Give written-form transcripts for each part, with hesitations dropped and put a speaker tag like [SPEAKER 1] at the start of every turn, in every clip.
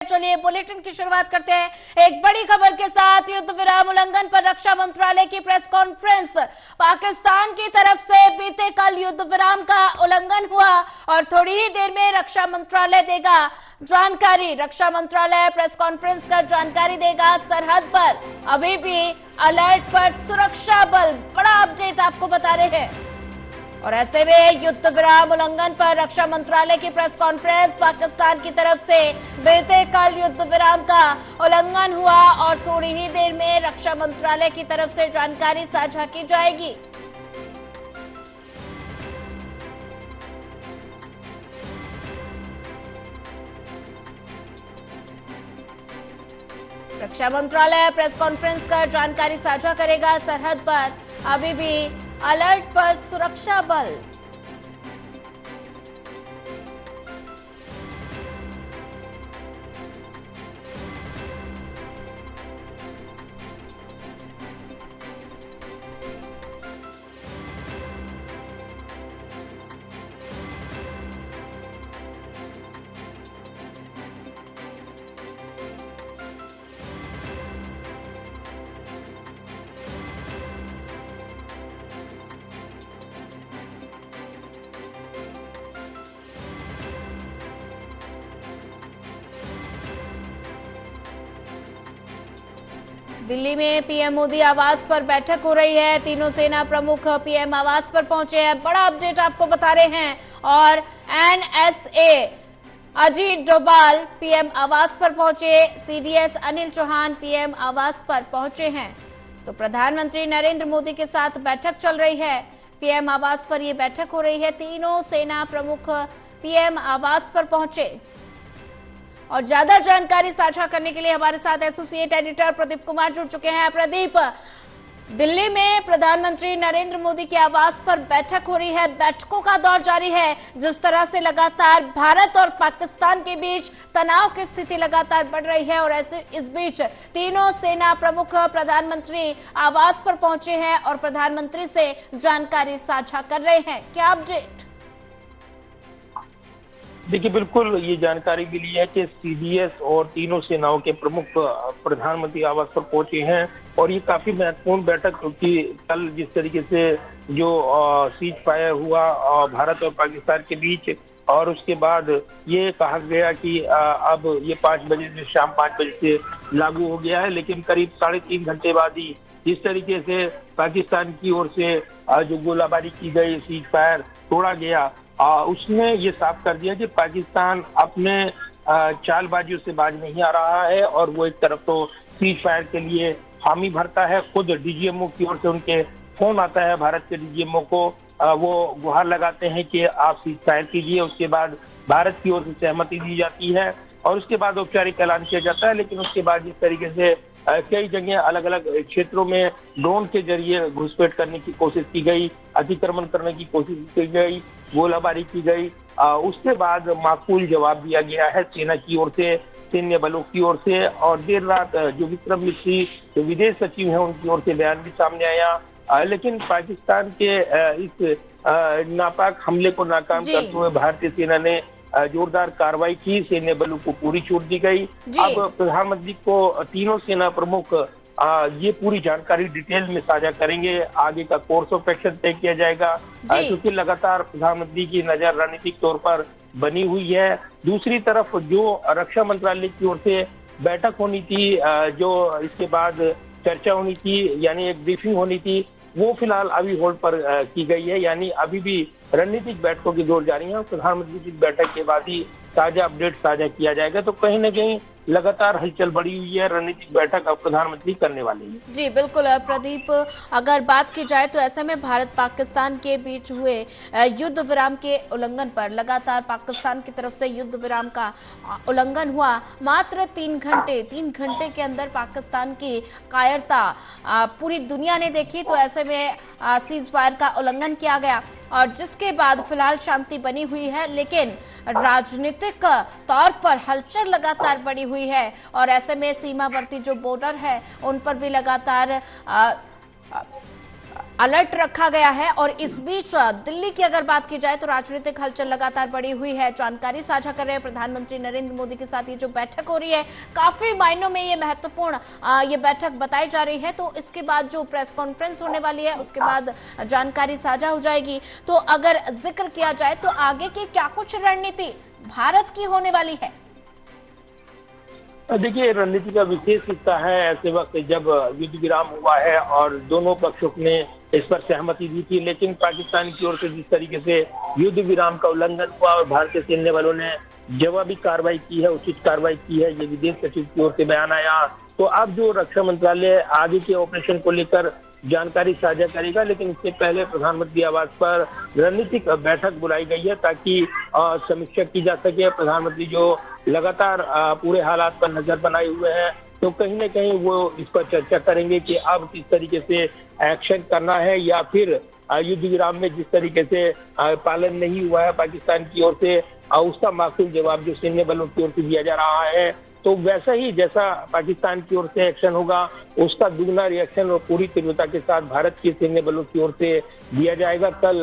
[SPEAKER 1] चलिए बुलेटिन की शुरुआत करते हैं एक बड़ी खबर के साथ। युद्ध विराम उल्लंघन पर रक्षा मंत्रालय की प्रेस कॉन्फ्रेंस। पाकिस्तान की तरफ से बीते कल युद्ध विराम का उल्लंघन हुआ और थोड़ी ही देर में रक्षा मंत्रालय देगा जानकारी। रक्षा मंत्रालय प्रेस कॉन्फ्रेंस कर जानकारी देगा। सरहद पर अभी भी अलर्ट पर सुरक्षा बल, बड़ा अपडेट आपको बता रहे हैं। और ऐसे में युद्ध विराम उल्लंघन पर रक्षा मंत्रालय की प्रेस कॉन्फ्रेंस। पाकिस्तान की तरफ से बीते कल युद्ध विराम का उल्लंघन हुआ और थोड़ी ही देर में रक्षा मंत्रालय की तरफ से जानकारी साझा की जाएगी। रक्षा मंत्रालय प्रेस कॉन्फ्रेंस कर जानकारी साझा करेगा। सरहद पर अभी भी अलर्ट पर सुरक्षा बल। दिल्ली में पीएम मोदी आवास पर बैठक हो रही है। तीनों सेना प्रमुख पीएम आवास पर पहुंचे हैं। बड़ा अपडेट आपको बता रहे हैं। और एनएसए अजीत डोभाल पीएम आवास पर पहुंचे। सीडीएस अनिल चौहान पीएम आवास पर पहुंचे हैं। तो प्रधानमंत्री नरेंद्र मोदी के साथ बैठक चल रही है। पीएम आवास पर यह बैठक हो रही है। तीनों सेना प्रमुख पीएम आवास पर पहुंचे और ज्यादा जानकारी साझा करने के लिए हमारे साथ एसोसिएट एडिटर प्रदीप कुमार जुड़ चुके हैं। प्रदीप, दिल्ली में प्रधानमंत्री नरेंद्र मोदी के आवास पर बैठक हो रही है। बैठकों का दौर जारी है। जिस तरह से लगातार भारत और पाकिस्तान के बीच तनाव की स्थिति लगातार बढ़ रही है और ऐसे इस बीच तीनों सेना प्रमुख प्रधानमंत्री आवास पर पहुंचे हैं और प्रधानमंत्री से जानकारी साझा कर रहे हैं। क्या अपडेट?
[SPEAKER 2] देखिए, बिल्कुल ये जानकारी मिली है कि सीडीएस और तीनों सेनाओं के प्रमुख प्रधानमंत्री आवास पर पहुंचे हैं और ये काफी महत्वपूर्ण बैठक, क्योंकि कल जिस तरीके से जो सीज फायर हुआ भारत और पाकिस्तान के बीच और उसके बाद ये कहा गया कि अब ये 5 बजे से शाम 5 बजे से लागू हो गया है, लेकिन करीब 3.5 घंटे बाद ही जिस तरीके से पाकिस्तान की ओर से जो गोलाबारी की गई, सीज फायर तोड़ा गया, उसने ये साफ कर दिया कि पाकिस्तान अपने चालबाजियों से बाज नहीं आ रहा है और वो एक तरफ तो सीज फायर के लिए हामी भरता है। खुद डीजीएमओ की ओर से उनके फोन आता है भारत के डीजीएमओ को, वो गुहार लगाते हैं कि आप सीज फायर कीजिए। उसके बाद भारत की ओर से सहमति दी जाती है और उसके बाद औपचारिक ऐलान किया जाता है। लेकिन उसके बाद जिस तरीके से कई जगह अलग अलग क्षेत्रों में ड्रोन के जरिए घुसपैठ करने की कोशिश की गई, अतिक्रमण करने की कोशिश की गई, गोलाबारी की गई, उसके बाद माकूल जवाब दिया गया है सेना की ओर से, सैन्य बलों की ओर से। और देर रात जो विक्रम मिश्री जो विदेश सचिव हैं उनकी ओर से बयान भी सामने आया। लेकिन पाकिस्तान के इस नापाक हमले को नाकाम करते हुए भारतीय सेना ने जोरदार कार्रवाई की। सैन्य बलों को पूरी छूट दी गई। अब प्रधानमंत्री को तीनों सेना प्रमुख ये पूरी जानकारी डिटेल में साझा करेंगे। आगे का कोर्स ऑफ एक्शन तय किया जाएगा, क्योंकि लगातार प्रधानमंत्री की नजर रणनीतिक तौर पर बनी हुई है। दूसरी तरफ जो रक्षा मंत्रालय की ओर से बैठक होनी थी, जो इसके बाद चर्चा होनी थी, यानी एक ब्रीफिंग होनी थी, वो फिलहाल अभी होल्ड पर की गई है। यानी अभी भी रणनीतिक बैठकों की दौर जारी है। प्रधानमंत्री की बैठक के बाद ही ताजा अपडेट साझा किया जाएगा। तो कहीं न कहीं लगातार हलचल बढ़ी हुई है। रणनीतिक बैठक अब प्रधानमंत्री करने वाले हैं।
[SPEAKER 1] जी बिल्कुल प्रदीप, अगर बात की जाए तो ऐसे में भारत पाकिस्तान के बीच हुए युद्ध विराम के उल्लंघन पर लगातार पाकिस्तान की तरफ से युद्ध विराम का उल्लंघन हुआ। मात्र 3 घंटे के अंदर पाकिस्तान की कायरता पूरी दुनिया ने देखी। तो ऐसे में सीज फायर का उल्लंघन किया गया और जिसके बाद फिलहाल शांति बनी हुई है, लेकिन राजनीतिक तौर पर हलचल लगातार बढ़ी हुई है और ऐसे में सीमावर्ती जो बॉर्डर है उन पर भी लगातार अलर्ट रखा गया है। और इस बीच दिल्ली की अगर बात की जाए तो राजनीतिक हलचल लगातार बढ़ी हुई है। जानकारी साझा कर रहे हैं प्रधानमंत्री नरेंद्र मोदी के साथ। ये जो बैठक हो रही है काफी मायनों में ये महत्वपूर्ण ये बैठक बताई जा रही है। तो इसके बाद जो प्रेस कॉन्फ्रेंस होने वाली है उसके बाद जानकारी साझा हो जाएगी। तो अगर जिक्र किया जाए तो आगे की क्या कुछ रणनीति भारत की होने वाली है?
[SPEAKER 2] देखिए, रणनीति का विशेष हिस्सा है ऐसे वक्त जब युद्ध विराम हुआ है और दोनों पक्षों ने इस पर सहमति दी थी, लेकिन पाकिस्तान की ओर से जिस तरीके से युद्ध विराम का उल्लंघन हुआ और भारतीय सैन्य बलों ने जवाबी कार्रवाई की है, उचित कार्रवाई की है, ये विदेश सचिव की ओर से बयान आया। तो अब जो रक्षा मंत्रालय आगे के ऑपरेशन को लेकर जानकारी साझा करेगा, लेकिन इससे पहले प्रधानमंत्री आवास पर रणनीतिक बैठक बुलाई गई है ताकि समीक्षा की जा सके। प्रधानमंत्री जो लगातार पूरे हालात पर नजर बनाए हुए हैं, तो कहीं न कहीं वो इस पर चर्चा करेंगे कि अब किस तरीके से एक्शन करना है, या फिर युद्ध विराम में जिस तरीके से पालन नहीं हुआ है पाकिस्तान की ओर से, उसका माकूल जवाब जो सैन्य बलों की ओर से दिया जा रहा है, तो वैसा ही जैसा पाकिस्तान की ओर से एक्शन होगा उसका दुगना रिएक्शन और पूरी तीव्रता के साथ भारत के सैन्य बलों की ओर से दिया जाएगा। कल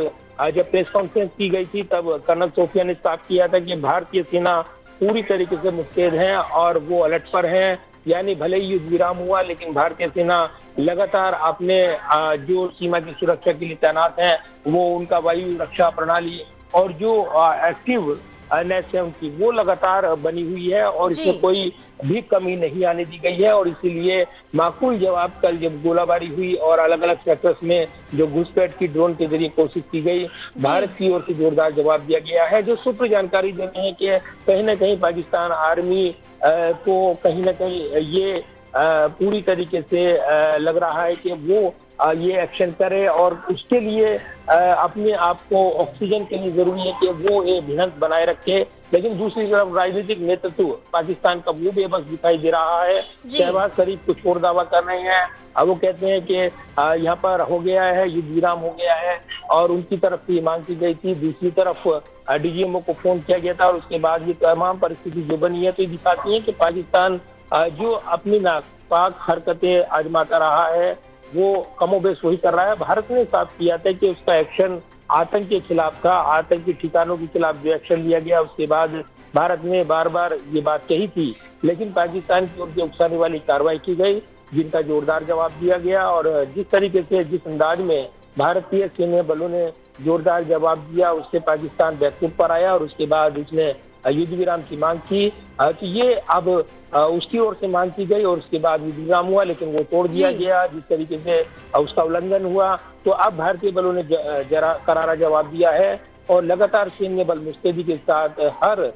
[SPEAKER 2] जब प्रेस कॉन्फ्रेंस की गई थी तब कर्नल सोफिया ने साफ किया था कि भारतीय सेना पूरी तरीके से मुस्तैद है और वो अलर्ट पर है। यानी भले ही युद्ध विराम हुआ लेकिन भारतीय सेना लगातार अपने जो सीमा की सुरक्षा के लिए तैनात है, वो उनका वायु रक्षा प्रणाली और जो एक्टिव NSM की वो लगातार बनी हुई है और इसमें कोई भी कमी नहीं आने दी गई है। और इसीलिए माकूल जवाब कल जब गोलाबारी हुई और अलग अलग सेक्टर्स में जो घुसपैठ की ड्रोन के जरिए कोशिश की गई, भारत की ओर से जोरदार जवाब दिया गया है। जो सूत्र जानकारी देते हैं कि कहीं न कहीं पाकिस्तान आर्मी को कहीं न कहीं ये पूरी तरीके से लग रहा है कि वो ये एक्शन करे और उसके लिए अपने आप को ऑक्सीजन के लिए जरूरी है कि वो ये भिड़ंत बनाए रखे। लेकिन दूसरी तरफ राजनीतिक नेतृत्व पाकिस्तान का वो बेबस दिखाई दे रहा है। शहबाज शरीफ कुछ और दावा कर रहे हैं, अब वो कहते हैं कि यहाँ पर हो गया है, युद्ध विराम हो गया है और उनकी तरफ से मांग की गई थी। दूसरी तरफ DGMO को फोन किया गया था और उसके बाद ये तमाम परिस्थिति जो बनी है, तो ये दिखाती है कि पाकिस्तान जो अपनी नापाक हरकतें आजमाता रहा है वो कमोबेश वही कर रहा है। भारत ने साफ किया था कि उसका एक्शन आतंक के खिलाफ था, आतंकी ठिकानों के खिलाफ जो एक्शन लिया गया उसके बाद भारत ने बार बार ये बात कही थी, लेकिन पाकिस्तान की ओर से उकसाने वाली कार्रवाई की गई जिनका जोरदार जवाब दिया गया। और जिस तरीके से जिस अंदाज में भारतीय सैन्य बलों ने जोरदार जवाब दिया उससे पाकिस्तान बैकफुट पर आया और उसके बाद उसने युद्ध विराम की मांग की। तो ये अब उसकी ओर से मांग की गई और उसके बाद युद्ध विराम हुआ, लेकिन वो तोड़ दिया गया जिस तरीके से उसका उल्लंघन हुआ। तो अब भारतीय बलों ने जरा करारा जवाब दिया है और लगातार सैन्य बल मुस्तैदी के साथ हर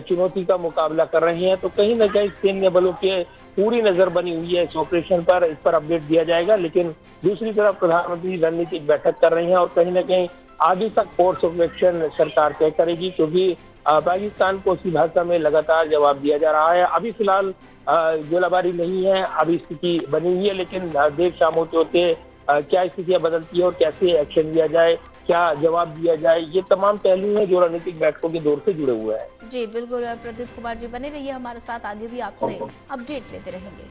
[SPEAKER 2] चुनौती का मुकाबला कर रहे हैं। तो कहीं न कहीं सैन्य बलों के पूरी नजर बनी हुई है इस ऑपरेशन पर, इस पर अपडेट दिया जाएगा। लेकिन दूसरी तरफ प्रधानमंत्री रणनीतिक बैठक कर रहे हैं और कहीं न कहीं आगे तक कोर्स ऑफ एक्शन सरकार तय करेगी, क्योंकि पाकिस्तान को उसी भाषा में लगातार जवाब दिया जा रहा है। अभी फिलहाल गोलाबारी नहीं है, अभी स्थिति बनी हुई है, लेकिन देर शाम होते होते क्या स्थितियां बदलती है और कैसे एक्शन लिया जाए, क्या जवाब दिया जाए, ये तमाम पहलू हैं जो रणनीतिक बैठकों के दौर से जुड़े हुए हैं।
[SPEAKER 1] जी बिल्कुल, प्रदीप कुमार जी बने रहिए हमारे साथ, आगे भी आपसे अपडेट लेते रहेंगे।